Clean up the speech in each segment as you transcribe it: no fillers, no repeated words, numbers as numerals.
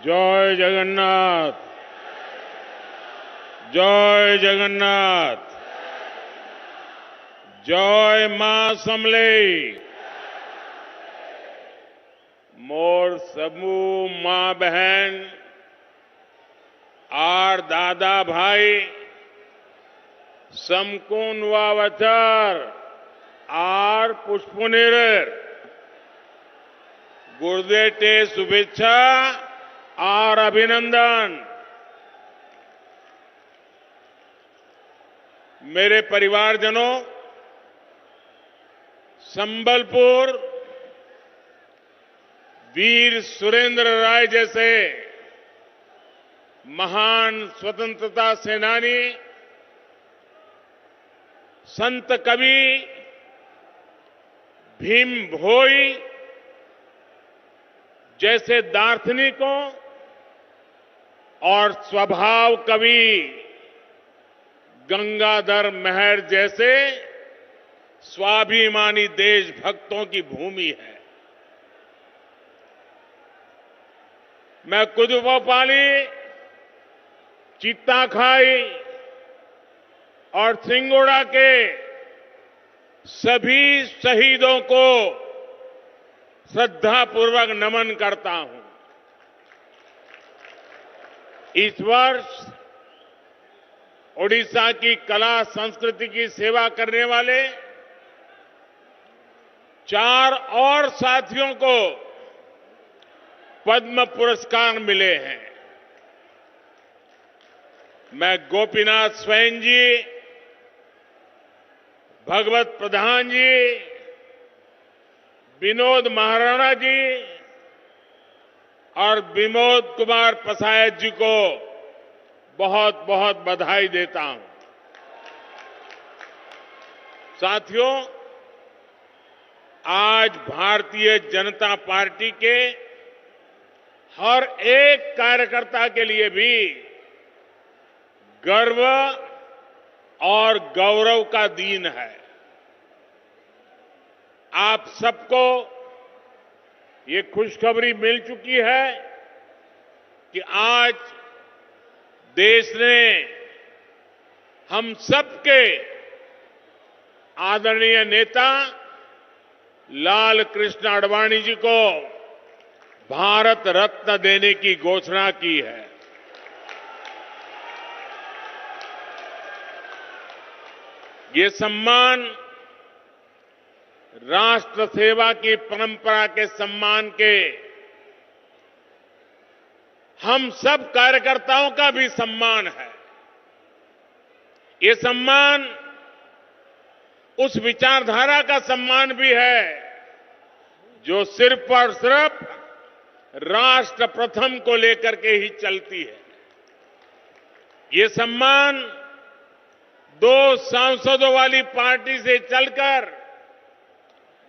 जय जगन्नाथ। जय जगन्नाथ। जय मां समलेई। मोर समूह मां बहन आर दादा भाई समकून वावचर आर पुष्पनेर गुरुदेव शुभेच्छा और अभिनंदन। मेरे परिवारजनों, संबलपुर वीर सुरेंद्र राय जैसे महान स्वतंत्रता सेनानी, संत कवि भीम भोई जैसे दार्शनिकों और स्वभाव कवि गंगाधर मेहर जैसे स्वाभिमानी देशभक्तों की भूमि है। मैं कुदुपोपाली, चित्ताखाई और सिंगोड़ा के सभी शहीदों को श्रद्धापूर्वक नमन करता हूं। इस वर्ष ओडिशा की कला संस्कृति की सेवा करने वाले 4 और साथियों को पद्म पुरस्कार मिले हैं। मैं गोपीनाथ स्वयं जी, भगवत प्रधान जी, विनोद महाराणा जी और विमोद कुमार पसायत जी को बहुत बहुत बधाई देता हूं। साथियों, आज भारतीय जनता पार्टी के हर एक कार्यकर्ता के लिए भी गर्व और गौरव का दिन है। आप सबको ये खुशखबरी मिल चुकी है कि आज देश ने हम सबके आदरणीय नेता लाल कृष्ण आडवाणी जी को भारत रत्न देने की घोषणा की है। ये सम्मान राष्ट्र सेवा की परंपरा के सम्मान के हम सब कार्यकर्ताओं का भी सम्मान है। ये सम्मान उस विचारधारा का सम्मान भी है जो सिर्फ और सिर्फ राष्ट्र प्रथम को लेकर के ही चलती है। ये सम्मान 2 सांसदों वाली पार्टी से चलकर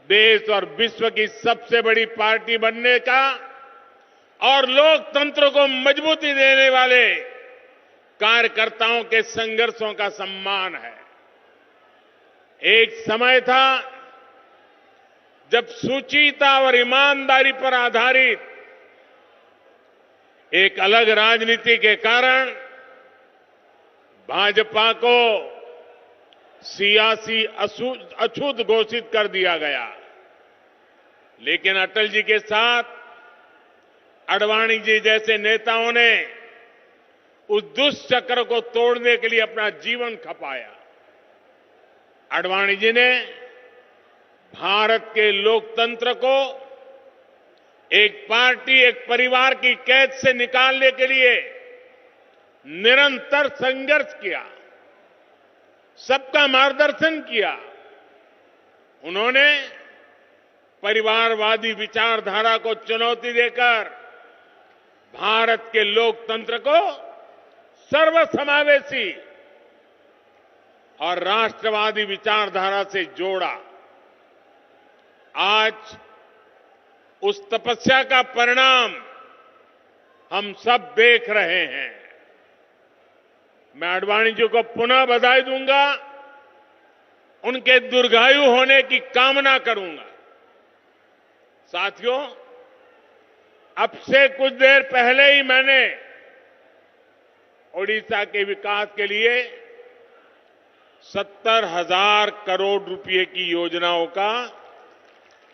देश और विश्व की सबसे बड़ी पार्टी बनने का और लोकतंत्र को मजबूती देने वाले कार्यकर्ताओं के संघर्षों का सम्मान है। एक समय था जब शुचिता और ईमानदारी पर आधारित एक अलग राजनीति के कारण भाजपा को सियासी अछूत घोषित कर दिया गया। लेकिन अटल जी के साथ आडवाणी जी जैसे नेताओं ने उस दुष्चक्र को तोड़ने के लिए अपना जीवन खपाया। आडवाणी जी ने भारत के लोकतंत्र को एक पार्टी, एक परिवार की कैद से निकालने के लिए निरंतर संघर्ष किया, सबका मार्गदर्शन किया। उन्होंने परिवारवादी विचारधारा को चुनौती देकर भारत के लोकतंत्र को सर्वसमावेशी और राष्ट्रवादी विचारधारा से जोड़ा। आज उस तपस्या का परिणाम हम सब देख रहे हैं। मैं आडवाणी जी को पुनः बधाई दूंगा, उनके दीर्घायु होने की कामना करूंगा। साथियों, अब से कुछ देर पहले ही मैंने ओडिशा के विकास के लिए 70,000 करोड़ रुपए की योजनाओं का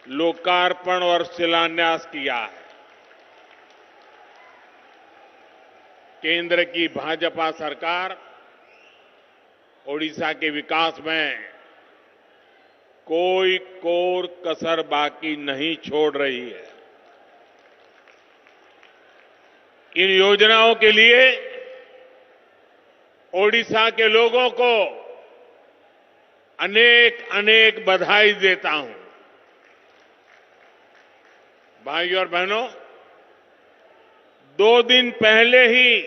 लोकार्पण और शिलान्यास किया है। केंद्र की भाजपा सरकार ओडिशा के विकास में कोई कोर कसर बाकी नहीं छोड़ रही है। इन योजनाओं के लिए ओडिशा के लोगों को अनेक अनेक बधाई देता हूं। भाइयों और बहनों, 2 दिन पहले ही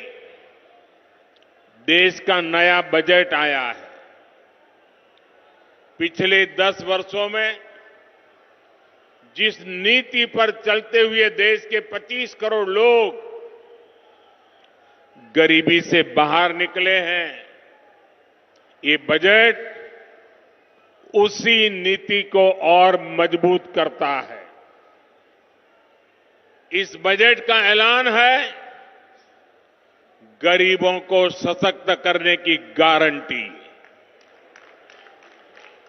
देश का नया बजट आया है। पिछले 10 वर्षों में जिस नीति पर चलते हुए देश के 25 करोड़ लोग गरीबी से बाहर निकले हैं, ये बजट उसी नीति को और मजबूत करता है। इस बजट का ऐलान है गरीबों को सशक्त करने की गारंटी।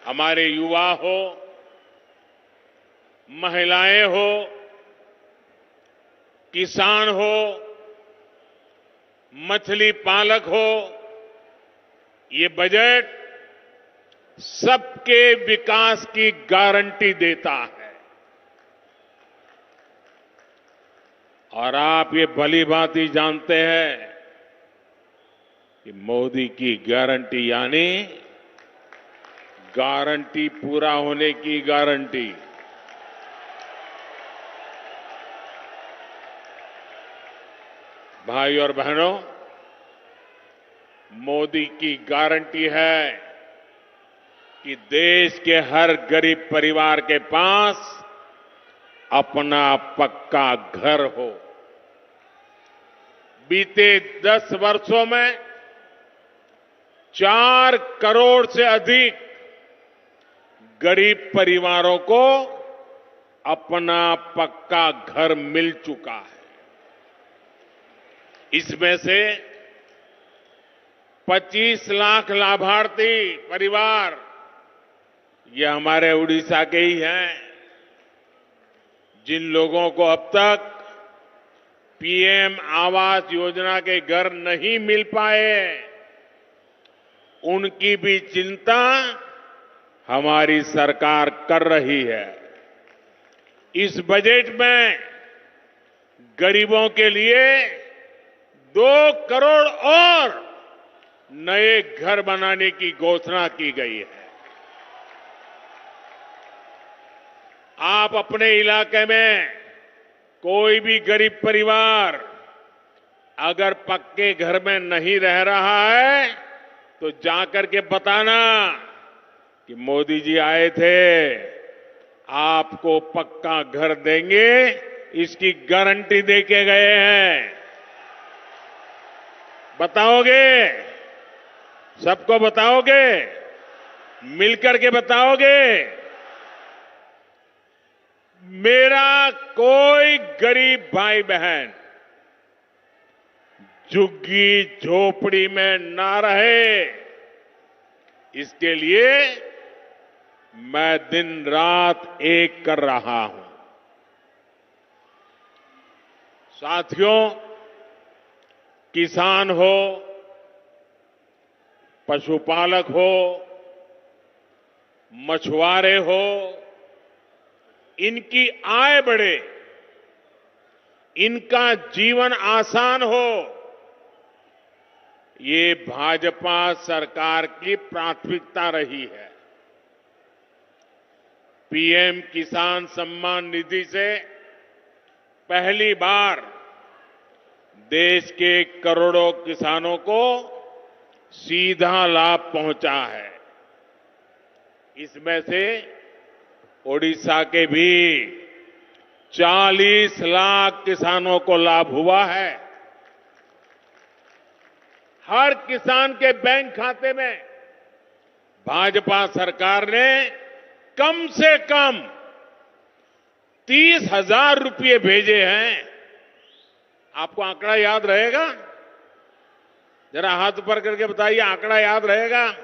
हमारे युवा हो, महिलाएं हो, किसान हो, मछली पालक हो, ये बजट सबके विकास की गारंटी देता है। और आप ये भली भांति जानते हैं कि मोदी की गारंटी यानी गारंटी पूरा होने की गारंटी। भाई और बहनों, मोदी की गारंटी है कि देश के हर गरीब परिवार के पास अपना पक्का घर हो। बीते 10 वर्षों में 4 करोड़ से अधिक गरीब परिवारों को अपना पक्का घर मिल चुका है। इसमें से 25 लाख लाभार्थी परिवार ये हमारे उड़ीसा के ही हैं, जिन लोगों को अब तक पीएम आवास योजना के घर नहीं मिल पाए, उनकी भी चिंता हमारी सरकार कर रही है। इस बजट में गरीबों के लिए 2 करोड़ और नए घर बनाने की घोषणा की गई है। आप अपने इलाके में कोई भी गरीब परिवार अगर पक्के घर में नहीं रह रहा है तो जाकर के बताना कि मोदी जी आए थे, आपको पक्का घर देंगे, इसकी गारंटी देके गए हैं। बताओगे? सबको बताओगे? मिलकर के बताओगे? मेरा कोई गरीब भाई बहन झुग्गी झोपड़ी में ना रहे, इसके लिए मैं दिन रात एक कर रहा हूं। साथियों, किसान हो, पशुपालक हो, मछुआरे हो, इनकी आय बढ़े, इनका जीवन आसान हो, ये भाजपा सरकार की प्राथमिकता रही है। पीएम किसान सम्मान निधि से पहली बार देश के करोड़ों किसानों को सीधा लाभ पहुंचा है। इसमें से ओडिशा के भी 40 लाख किसानों को लाभ हुआ है। हर किसान के बैंक खाते में भाजपा सरकार ने कम से कम 30,000 रुपये भेजे हैं। आपको आंकड़ा याद रहेगा? जरा हाथ ऊपर करके बताइए, आंकड़ा याद रहेगा?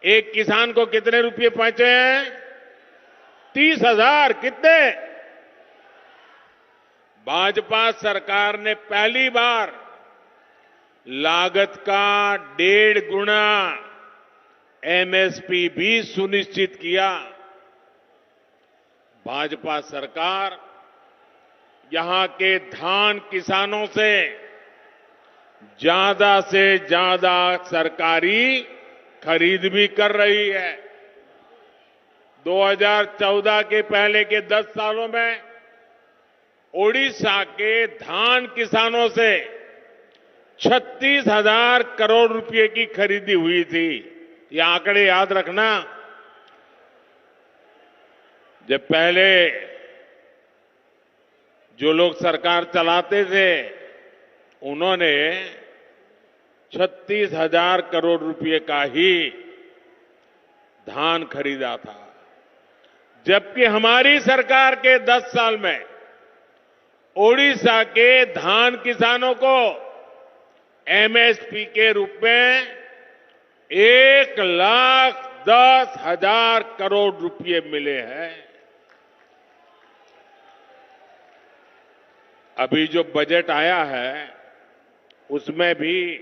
एक किसान को कितने रुपए पहुंचे हैं? 30,000। कितने? भाजपा सरकार ने पहली बार लागत का 1.5 गुना एमएसपी भी सुनिश्चित किया। भाजपा सरकार यहां के धान किसानों से ज्यादा सरकारी खरीद भी कर रही है। 2014 के पहले के 10 सालों में ओडिशा के धान किसानों से 36,000 करोड़ रुपए की खरीदी हुई थी। ये आंकड़े याद रखना। जब पहले जो लोग सरकार चलाते थे उन्होंने 36,000 करोड़ रुपए का ही धान खरीदा था, जबकि हमारी सरकार के 10 साल में ओडिशा के धान किसानों को एमएसपी के रूप में 1,10,000 करोड़ रुपए मिले हैं। अभी जो बजट आया है उसमें भी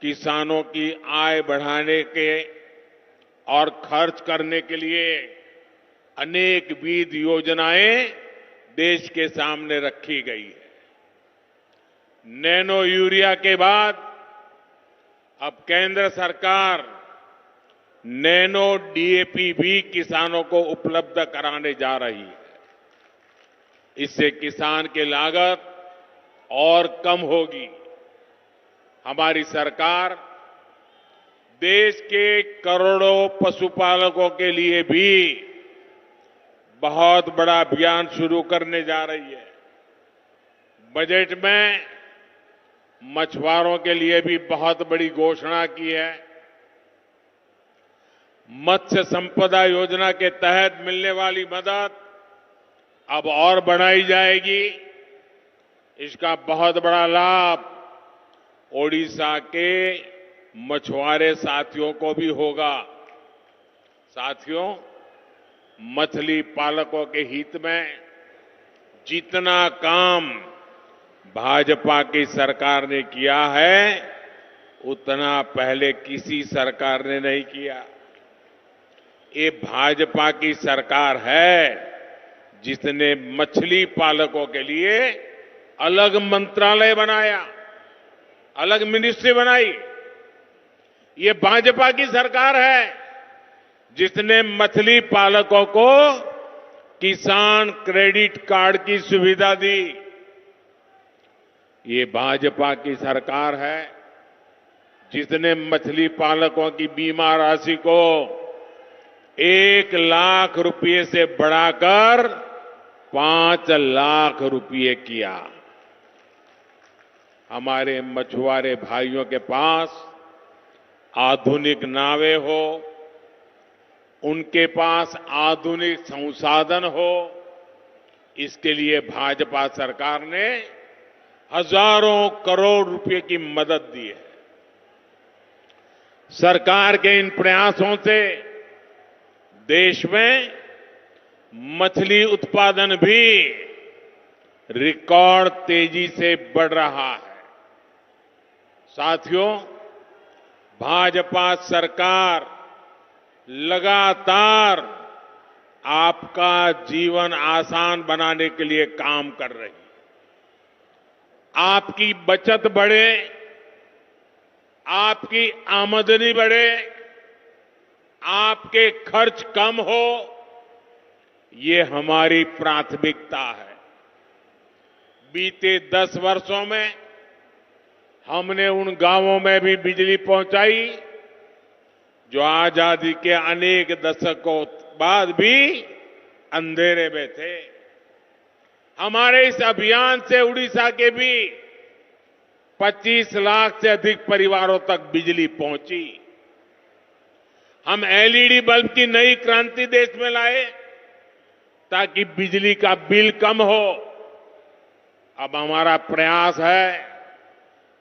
किसानों की आय बढ़ाने के और खर्च करने के लिए अनेक विविध योजनाएं देश के सामने रखी गई है। नैनो यूरिया के बाद अब केंद्र सरकार नैनो डीएपी भी किसानों को उपलब्ध कराने जा रही है। इससे किसान की लागत और कम होगी। हमारी सरकार देश के करोड़ों पशुपालकों के लिए भी बहुत बड़ा अभियान शुरू करने जा रही है। बजट में मछुआरों के लिए भी बहुत बड़ी घोषणा की है। मत्स्य संपदा योजना के तहत मिलने वाली मदद अब और बढ़ाई जाएगी। इसका बहुत बड़ा लाभ ओडिशा के मछुआरे साथियों को भी होगा। साथियों, मछली पालकों के हित में जितना काम भाजपा की सरकार ने किया है उतना पहले किसी सरकार ने नहीं किया। ये भाजपा की सरकार है जिसने मछली पालकों के लिए अलग मंत्रालय बनाया, अलग मिनिस्ट्री बनाई। ये भाजपा की सरकार है जिसने मछली पालकों को किसान क्रेडिट कार्ड की सुविधा दी। ये भाजपा की सरकार है जिसने मछली पालकों की बीमा राशि को 1 लाख रुपए से बढ़ाकर 5 लाख रुपए किया। हमारे मछुआरे भाइयों के पास आधुनिक नावें हो, उनके पास आधुनिक संसाधन हो, इसके लिए भाजपा सरकार ने हजारों करोड़ रुपए की मदद दी है। सरकार के इन प्रयासों से देश में मछली उत्पादन भी रिकॉर्ड तेजी से बढ़ रहा है। साथियों, भाजपा सरकार लगातार आपका जीवन आसान बनाने के लिए काम कर रही है। आपकी बचत बढ़े, आपकी आमदनी बढ़े, आपके खर्च कम हो, ये हमारी प्राथमिकता है। बीते 10 वर्षों में हमने उन गांवों में भी बिजली पहुंचाई जो आजादी के अनेक दशकों बाद भी अंधेरे में थे। हमारे इस अभियान से उड़ीसा के भी 25 लाख से अधिक परिवारों तक बिजली पहुंची। हम एलईडी बल्ब की नई क्रांति देश में लाए ताकि बिजली का बिल कम हो। अब हमारा प्रयास है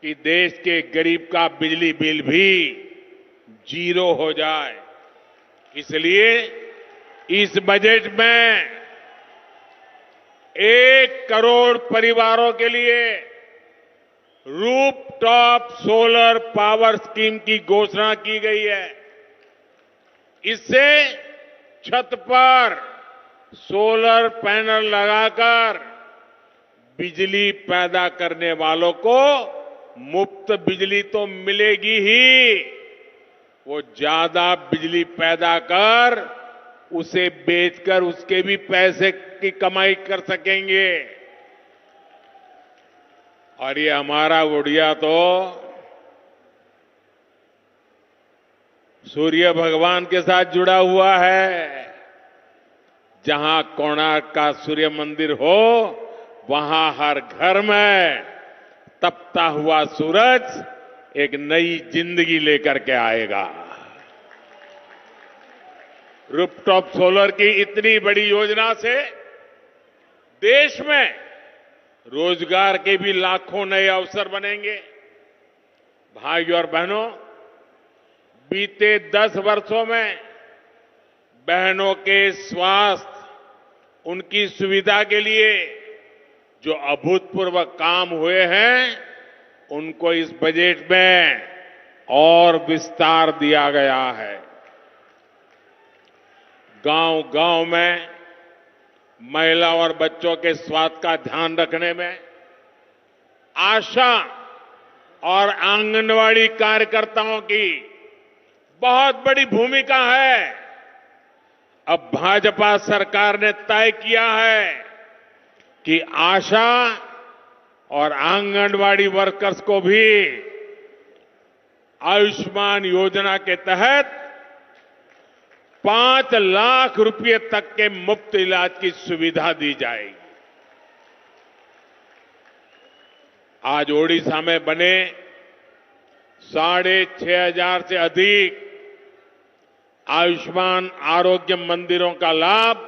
कि देश के गरीब का बिजली बिल भी जीरो हो जाए। इसलिए इस बजट में 1 करोड़ परिवारों के लिए रूफटॉप सोलर पावर स्कीम की घोषणा की गई है। इससे छत पर सोलर पैनल लगाकर बिजली पैदा करने वालों को मुफ्त बिजली तो मिलेगी ही, वो ज्यादा बिजली पैदा कर उसे बेचकर उसके भी पैसे की कमाई कर सकेंगे। और ये हमारा उड़िया तो सूर्य भगवान के साथ जुड़ा हुआ है। जहां कोणार्क का सूर्य मंदिर हो, वहां हर घर में तपता हुआ सूरज एक नई जिंदगी लेकर के आएगा। रूफटॉप सोलर की इतनी बड़ी योजना से देश में रोजगार के भी लाखों नए अवसर बनेंगे। भाइयों और बहनों, बीते 10 वर्षों में बहनों के स्वास्थ्य, उनकी सुविधा के लिए जो अभूतपूर्व काम हुए हैं, उनको इस बजट में और विस्तार दिया गया है। गांव-गांव में महिला और बच्चों के स्वास्थ्य का ध्यान रखने में आशा और आंगनवाड़ी कार्यकर्ताओं की बहुत बड़ी भूमिका है। अब भाजपा सरकार ने तय किया है कि आशा और आंगनवाड़ी वर्कर्स को भी आयुष्मान योजना के तहत 5 लाख रुपए तक के मुफ्त इलाज की सुविधा दी जाएगी। आज ओडिशा में बने 6,500 से अधिक आयुष्मान आरोग्य मंदिरों का लाभ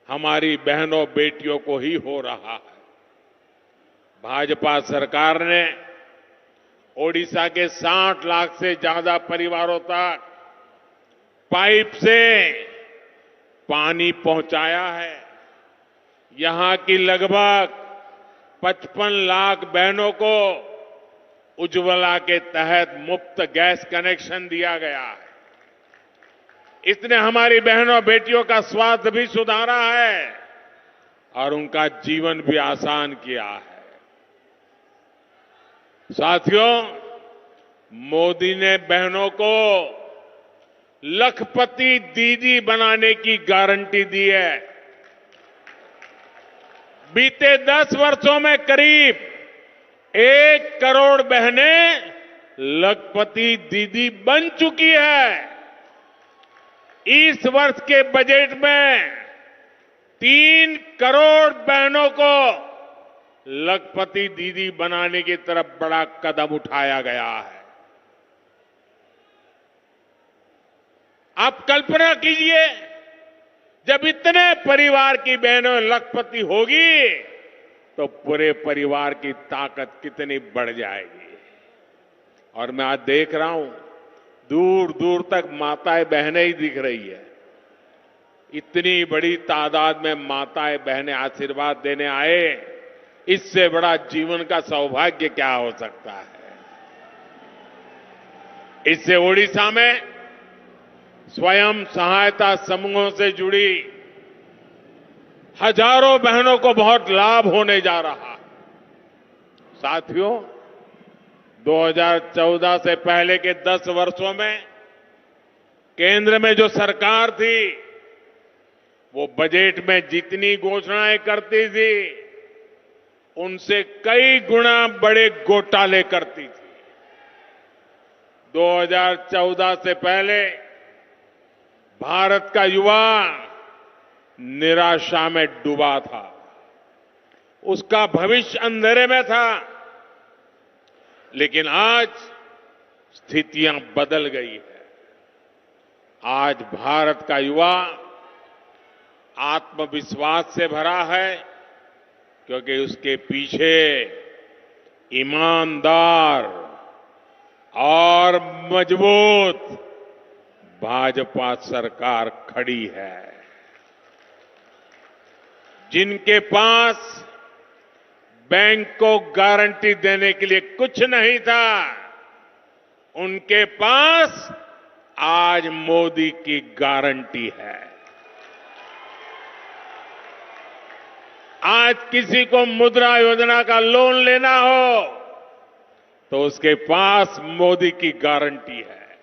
हमारी बहनों बेटियों को ही हो रहा है। भाजपा सरकार ने ओडिशा के 60 लाख से ज्यादा परिवारों तक पाइप से पानी पहुंचाया है। यहां की लगभग 55 लाख बहनों को उज्ज्वला के तहत मुफ्त गैस कनेक्शन दिया गया है। इसने हमारी बहनों बेटियों का स्वास्थ्य भी सुधारा है और उनका जीवन भी आसान किया है। साथियों, मोदी ने बहनों को लखपति दीदी बनाने की गारंटी दी है। बीते 10 वर्षों में करीब 1 करोड़ बहनें लखपति दीदी बन चुकी है। इस वर्ष के बजट में 3 करोड़ बहनों को लखपति दीदी बनाने की तरफ बड़ा कदम उठाया गया है। आप कल्पना कीजिए, जब इतने परिवार की बहनों लखपति होगी तो पूरे परिवार की ताकत कितनी बढ़ जाएगी। और मैं आज देख रहा हूं, दूर दूर तक माताएं बहनें ही दिख रही है। इतनी बड़ी तादाद में माताएं बहनें आशीर्वाद देने आए, इससे बड़ा जीवन का सौभाग्य क्या हो सकता है। इससे ओडिशा में स्वयं सहायता समूहों से जुड़ी हजारों बहनों को बहुत लाभ होने जा रहा है। साथियों, 2014 से पहले के 10 वर्षों में केंद्र में जो सरकार थी, वो बजट में जितनी घोषणाएं करती थी, उनसे कई गुना बड़े घोटाले करती थी। 2014 से पहले भारत का युवा निराशा में डूबा था, उसका भविष्य अंधेरे में था। लेकिन आज स्थितियां बदल गई है। आज भारत का युवा आत्मविश्वास से भरा है, क्योंकि उसके पीछे ईमानदार और मजबूत भाजपा सरकार खड़ी है। जिनके पास बैंक को गारंटी देने के लिए कुछ नहीं था, उनके पास आज मोदी की गारंटी है। आज किसी को मुद्रा योजना का लोन लेना हो तो उसके पास मोदी की गारंटी है।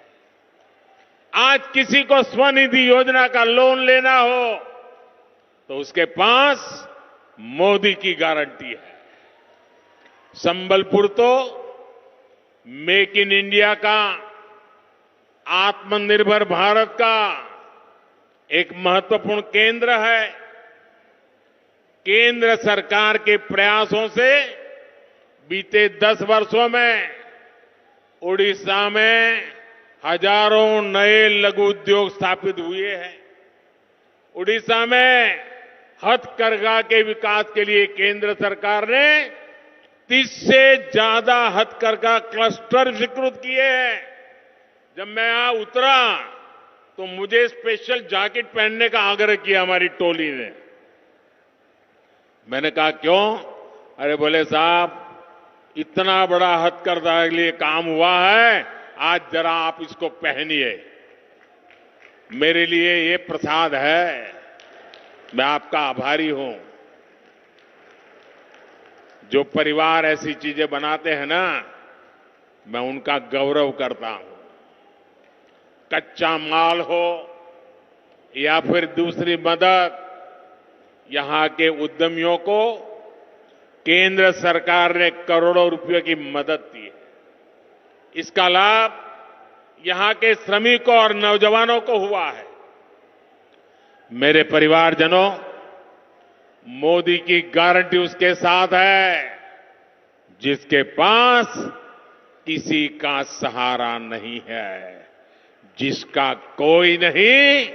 आज किसी को स्वनिधि योजना का लोन लेना हो तो उसके पास मोदी की गारंटी है। संबलपुर तो मेक इन इंडिया का, आत्मनिर्भर भारत का एक महत्वपूर्ण केंद्र है। केंद्र सरकार के प्रयासों से बीते 10 वर्षों में ओडिशा में हजारों नए लघु उद्योग स्थापित हुए हैं। ओडिशा में हथकरघा के विकास के लिए केंद्र सरकार ने 30 से ज्यादा हथकरघा क्लस्टर स्वीकृत किए हैं। जब मैं यहां उतरा तो मुझे स्पेशल जैकेट पहनने का आग्रह किया हमारी टोली ने। मैंने कहा क्यों? अरे बोले साहब, इतना बड़ा हथकरघा के लिए काम हुआ है, आज जरा आप इसको पहनिए। मेरे लिए ये प्रसाद है, मैं आपका आभारी हूं। जो परिवार ऐसी चीजें बनाते हैं ना, मैं उनका गौरव करता हूं। कच्चा माल हो या फिर दूसरी मदद, यहां के उद्यमियों को केंद्र सरकार ने करोड़ों रुपयों की मदद दी है। इसका लाभ यहां के श्रमिकों और नौजवानों को हुआ है। मेरे परिवारजनों, मोदी की गारंटी उसके साथ है जिसके पास किसी का सहारा नहीं है। जिसका कोई नहीं,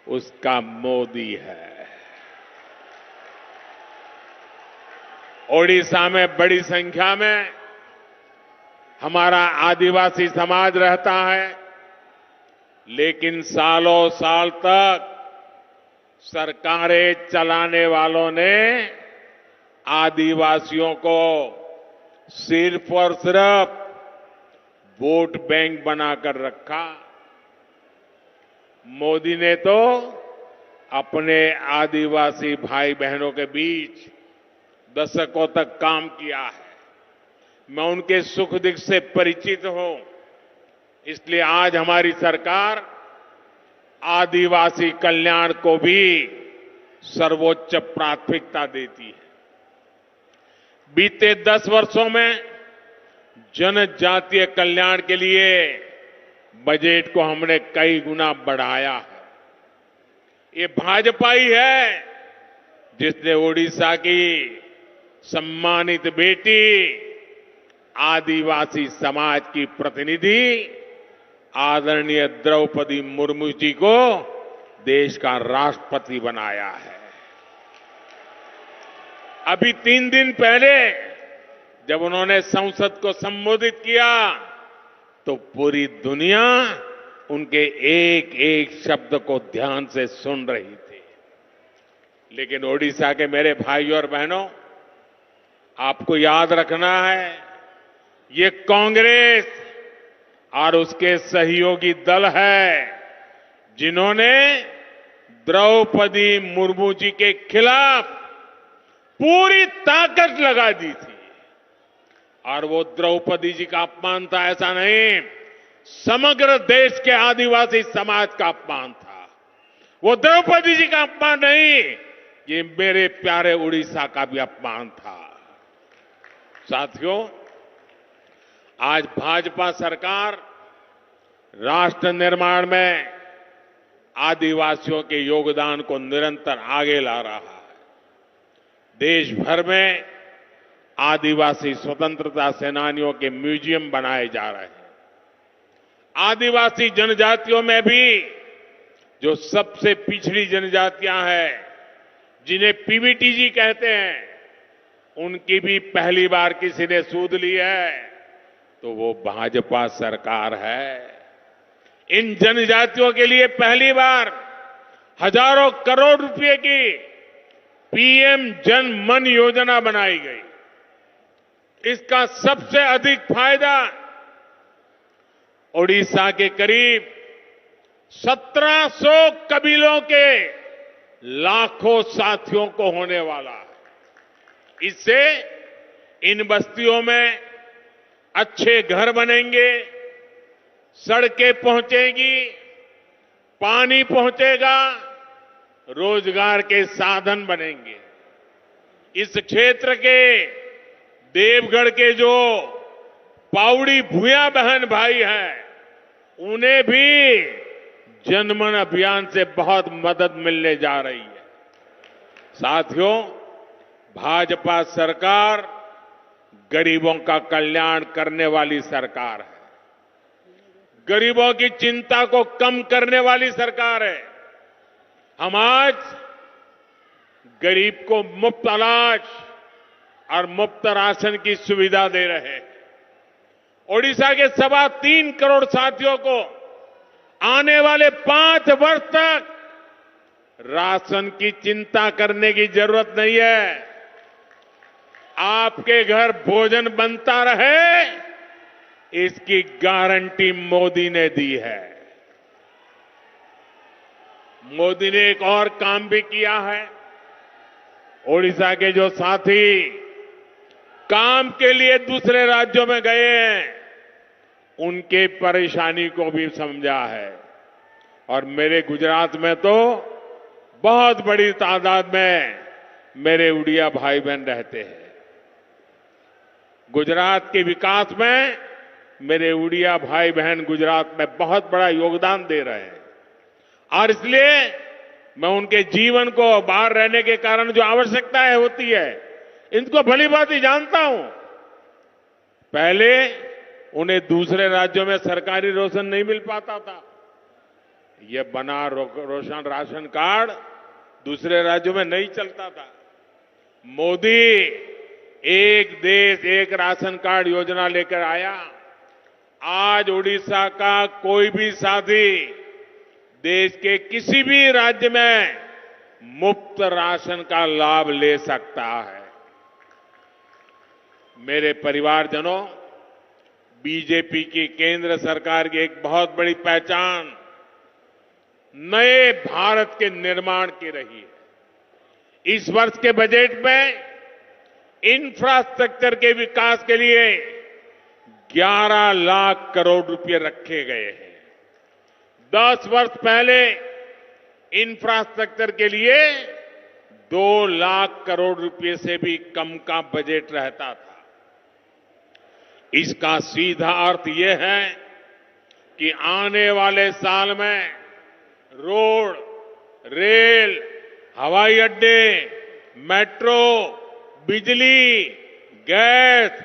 उसका मोदी है। ओडिशा में बड़ी संख्या में हमारा आदिवासी समाज रहता है, लेकिन सालों साल तक सरकारें चलाने वालों ने आदिवासियों को सिर्फ और सिर्फ वोट बैंक बनाकर रखा। मोदी ने तो अपने आदिवासी भाई बहनों के बीच दशकों तक काम किया है। मैं उनके सुख दुख से परिचित हूं। इसलिए आज हमारी सरकार आदिवासी कल्याण को भी सर्वोच्च प्राथमिकता देती है। बीते 10 वर्षों में जनजातीय कल्याण के लिए बजट को हमने कई गुना बढ़ाया है। ये भाजपा ही है जिसने ओडिशा की सम्मानित बेटी आदिवासी समाज की प्रतिनिधि आदरणीय द्रौपदी मुर्मू जी को देश का राष्ट्रपति बनाया है। अभी 3 दिन पहले जब उन्होंने संसद को संबोधित किया तो पूरी दुनिया उनके एक एक शब्द को ध्यान से सुन रही थी। लेकिन ओडिशा के मेरे भाइयों और बहनों, आपको याद रखना है, ये कांग्रेस और उसके सहयोगी दल है जिन्होंने द्रौपदी मुर्मू जी के खिलाफ पूरी ताकत लगा दी थी। और वो द्रौपदी जी का अपमान था ऐसा नहीं, समग्र देश के आदिवासी समाज का अपमान था। वो द्रौपदी जी का अपमान नहीं, ये मेरे प्यारे उड़ीसा का भी अपमान था। साथियों, आज भाजपा सरकार राष्ट्र निर्माण में आदिवासियों के योगदान को निरंतर आगे ला रहा है। देश भर में आदिवासी स्वतंत्रता सेनानियों के म्यूजियम बनाए जा रहे हैं। आदिवासी जनजातियों में भी जो सबसे पिछड़ी जनजातियां हैं, जिन्हें पीवीटीजी कहते हैं, उनकी भी पहली बार किसी ने सूद ली है तो वो भाजपा सरकार है। इन जनजातियों के लिए पहली बार हजारों करोड़ रुपए की पीएम जन मन योजना बनाई गई। इसका सबसे अधिक फायदा ओडिशा के करीब 1700 कबीलों के लाखों साथियों को होने वाला है। इससे इन बस्तियों में अच्छे घर बनेंगे, सड़कें पहुंचेंगी, पानी पहुंचेगा, रोजगार के साधन बनेंगे। इस क्षेत्र के देवगढ़ के जो पाउड़ी भूया बहन भाई हैं, उन्हें भी जनमन अभियान से बहुत मदद मिलने जा रही है। साथियों, भाजपा सरकार गरीबों का कल्याण करने वाली सरकार है। गरीबों की चिंता को कम करने वाली सरकार है। हम आज गरीब को मुफ्त अनाज और मुफ्त राशन की सुविधा दे रहे हैं। ओडिशा के 3.25 करोड़ साथियों को आने वाले 5 वर्ष तक राशन की चिंता करने की जरूरत नहीं है। आपके घर भोजन बनता रहे, इसकी गारंटी मोदी ने दी है। मोदी ने एक और काम भी किया है। ओडिशा के जो साथी काम के लिए दूसरे राज्यों में गए हैं, उनके परेशानी को भी समझा है। और मेरे गुजरात में तो बहुत बड़ी तादाद में मेरे उड़िया भाई बहन रहते हैं। गुजरात के विकास में मेरे उड़िया भाई बहन गुजरात में बहुत बड़ा योगदान दे रहे हैं। और इसलिए मैं उनके जीवन को बाहर रहने के कारण जो आवश्यकताएं होती है, इनको भली बात ही जानता हूं। पहले उन्हें दूसरे राज्यों में सरकारी राशन नहीं मिल पाता था। यह बना रोशन राशन कार्ड दूसरे राज्यों में नहीं चलता था। मोदी एक देश एक राशन कार्ड योजना लेकर आया। आज ओडिशा का कोई भी साथी देश के किसी भी राज्य में मुफ्त राशन का लाभ ले सकता है। मेरे परिवारजनों, बीजेपी की केंद्र सरकार की एक बहुत बड़ी पहचान नए भारत के निर्माण की रही है। इस वर्ष के बजट में इंफ्रास्ट्रक्चर के विकास के लिए 11 लाख करोड़ रुपए रखे गए हैं। 10 वर्ष पहले इंफ्रास्ट्रक्चर के लिए 2 लाख करोड़ रुपए से भी कम का बजट रहता था। इसका सीधा अर्थ यह है कि आने वाले साल में रोड, रेल, हवाई अड्डे, मेट्रो, बिजली, गैस,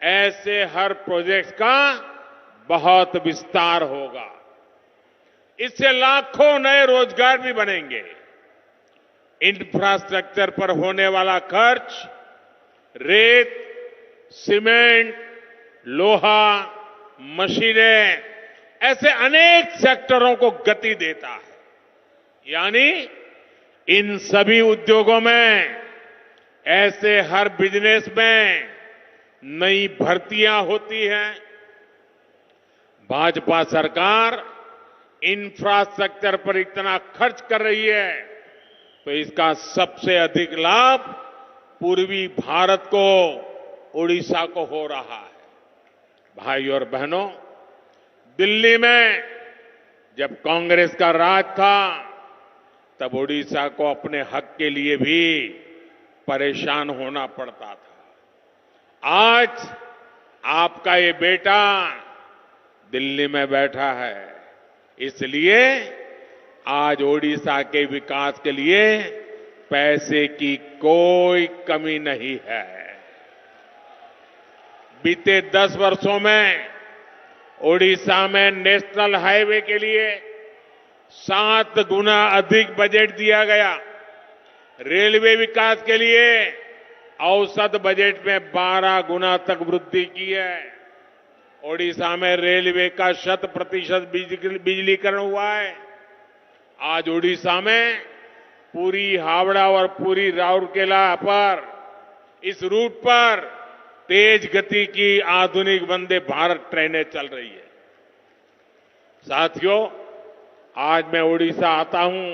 ऐसे हर प्रोजेक्ट का बहुत विस्तार होगा। इससे लाखों नए रोजगार भी बनेंगे। इंफ्रास्ट्रक्चर पर होने वाला खर्च रेत, सीमेंट, लोहा, मशीनें, ऐसे अनेक सेक्टरों को गति देता है। यानी इन सभी उद्योगों में, ऐसे हर बिजनेस में नई भर्तियां होती हैं। भाजपा सरकार इंफ्रास्ट्रक्चर पर इतना खर्च कर रही है, तो इसका सबसे अधिक लाभ पूर्वी भारत को, ओडिशा को हो रहा है। भाई और बहनों, दिल्ली में जब कांग्रेस का राज था, तब ओडिशा को अपने हक के लिए भी परेशान होना पड़ता था। आज आपका ये बेटा दिल्ली में बैठा है, इसलिए आज ओडिशा के विकास के लिए पैसे की कोई कमी नहीं है। बीते 10 वर्षों में ओडिशा में नेशनल हाईवे के लिए 7 गुना अधिक बजट दिया गया। रेलवे विकास के लिए औसत बजट में 12 गुना तक वृद्धि की है। ओडिशा में रेलवे का 100% बिजलीकरण हुआ है। आज ओडिशा में पूरी हावड़ा और पूरी राउरकेला पर इस रूट पर तेज गति की आधुनिक वंदे भारत ट्रेनें चल रही है। साथियों, आज मैं ओडिशा आता हूं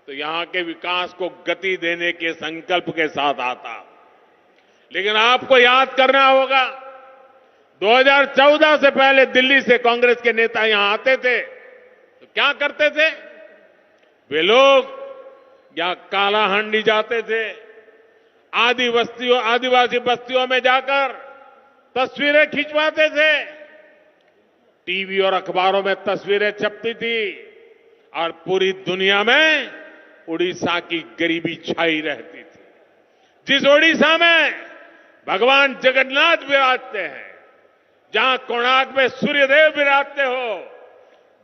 तो यहां के विकास को गति देने के संकल्प के साथ आता हूं। लेकिन आपको याद करना होगा, 2014 से पहले दिल्ली से कांग्रेस के नेता यहां आते थे तो क्या करते थे? वे लोग या कालाहांडी जाते थे, आदिवासी बस्तियों में जाकर तस्वीरें खिंचवाते थे। टीवी और अखबारों में तस्वीरें छपती थी और पूरी दुनिया में उड़ीसा की गरीबी छाई रहती थी। जिस ओडिशा में भगवान जगन्नाथ विराजते हैं, जहां कोणार्क में सूर्यदेव विराजते हो,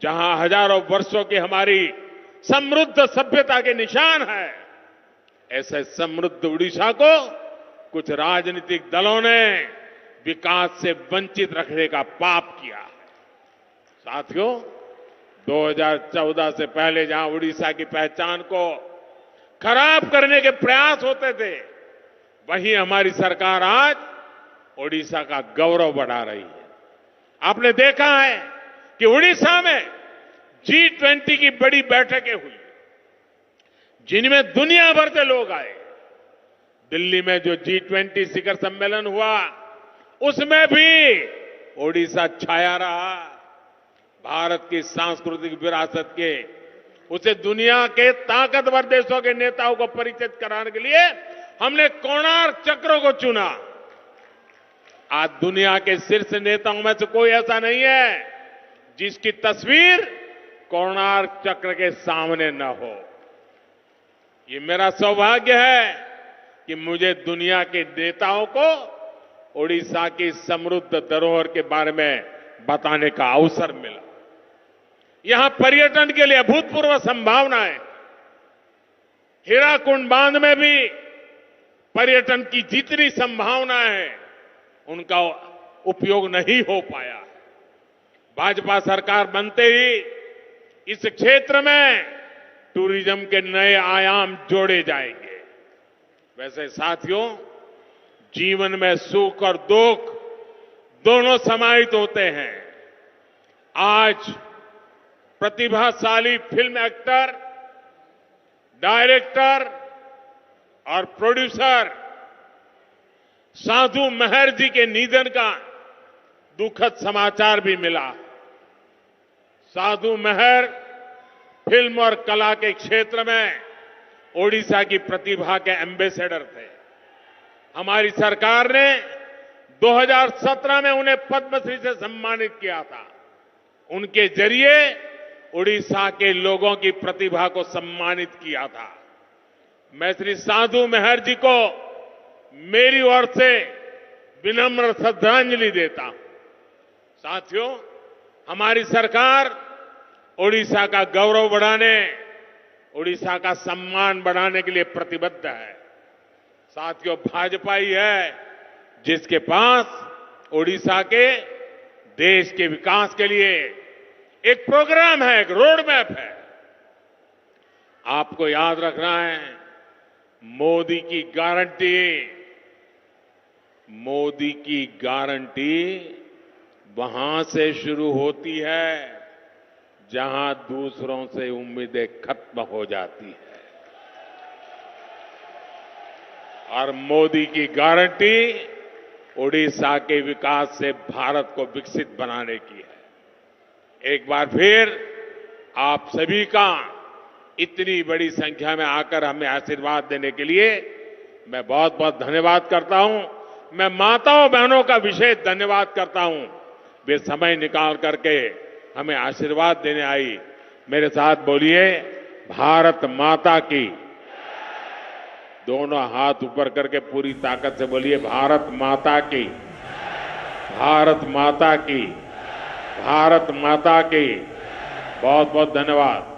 जहां हजारों वर्षों की हमारी समृद्ध सभ्यता के निशान है, ऐसे समृद्ध उड़ीसा को कुछ राजनीतिक दलों ने विकास से वंचित रखने का पाप किया है। साथियों, 2014 से पहले जहां उड़ीसा की पहचान को खराब करने के प्रयास होते थे, वहीं हमारी सरकार आज ओडिशा का गौरव बढ़ा रही है। आपने देखा है कि उड़ीसा में G20 की बड़ी बैठकें हुई, जिनमें दुनिया भर से लोग आए। दिल्ली में जो G20 शिखर सम्मेलन हुआ, उसमें भी ओडिशा छाया रहा। भारत की सांस्कृतिक विरासत के उसे दुनिया के ताकतवर देशों के नेताओं को परिचित कराने के लिए हमने कोणार्क चक्र को चुना। आज दुनिया के शीर्ष नेताओं में से कोई ऐसा नहीं है जिसकी तस्वीर कोणार्क चक्र के सामने न हो। ये मेरा सौभाग्य है कि मुझे दुनिया के नेताओं को ओडिशा की समृद्ध धरोहर के बारे में बताने का अवसर मिला। यहां पर्यटन के लिए अभूतपूर्व संभावनाएं, हीराकुंड बांध में भी पर्यटन की जितनी संभावनाएं हैं, उनका उपयोग नहीं हो पाया। भाजपा सरकार बनते ही इस क्षेत्र में टूरिज्म के नए आयाम जोड़े जाएंगे। वैसे साथियों, जीवन में सुख और दुख दोनों समाहित होते हैं। आज प्रतिभाशाली फिल्म एक्टर, डायरेक्टर और प्रोड्यूसर साधु मेहर जी के निधन का दुखद समाचार भी मिला। साधु मेहर फिल्म और कला के क्षेत्र में ओडिशा की प्रतिभा के एम्बेसडर थे। हमारी सरकार ने 2017 में उन्हें पद्मश्री से सम्मानित किया था। उनके जरिए ओडिशा के लोगों की प्रतिभा को सम्मानित किया था। मैं श्री साधु मेहर जी को मेरी ओर से विनम्र श्रद्धांजलि देता हूं। साथियों, हमारी सरकार ओडिशा का गौरव बढ़ाने, ओडिशा का सम्मान बढ़ाने के लिए प्रतिबद्ध है। साथियों, भाजपा ही है जिसके पास ओडिशा के देश के विकास के लिए एक प्रोग्राम है, एक रोड मैप है। आपको याद रखना है, मोदी की गारंटी वहां से शुरू होती है जहां दूसरों से उम्मीदें खत्म हो जाती है, और मोदी की गारंटी ओडिशा के विकास से भारत को विकसित बनाने की है। एक बार फिर आप सभी का इतनी बड़ी संख्या में आकर हमें आशीर्वाद देने के लिए मैं बहुत बहुत धन्यवाद करता हूं। मैं माताओं बहनों का विशेष धन्यवाद करता हूं, वे समय निकाल करके हमें आशीर्वाद देने आई। मेरे साथ बोलिए, भारत माता की। दोनों हाथ ऊपर करके पूरी ताकत से बोलिए, भारत माता की, भारत माता की, भारत माता की। बहुत बहुत धन्यवाद।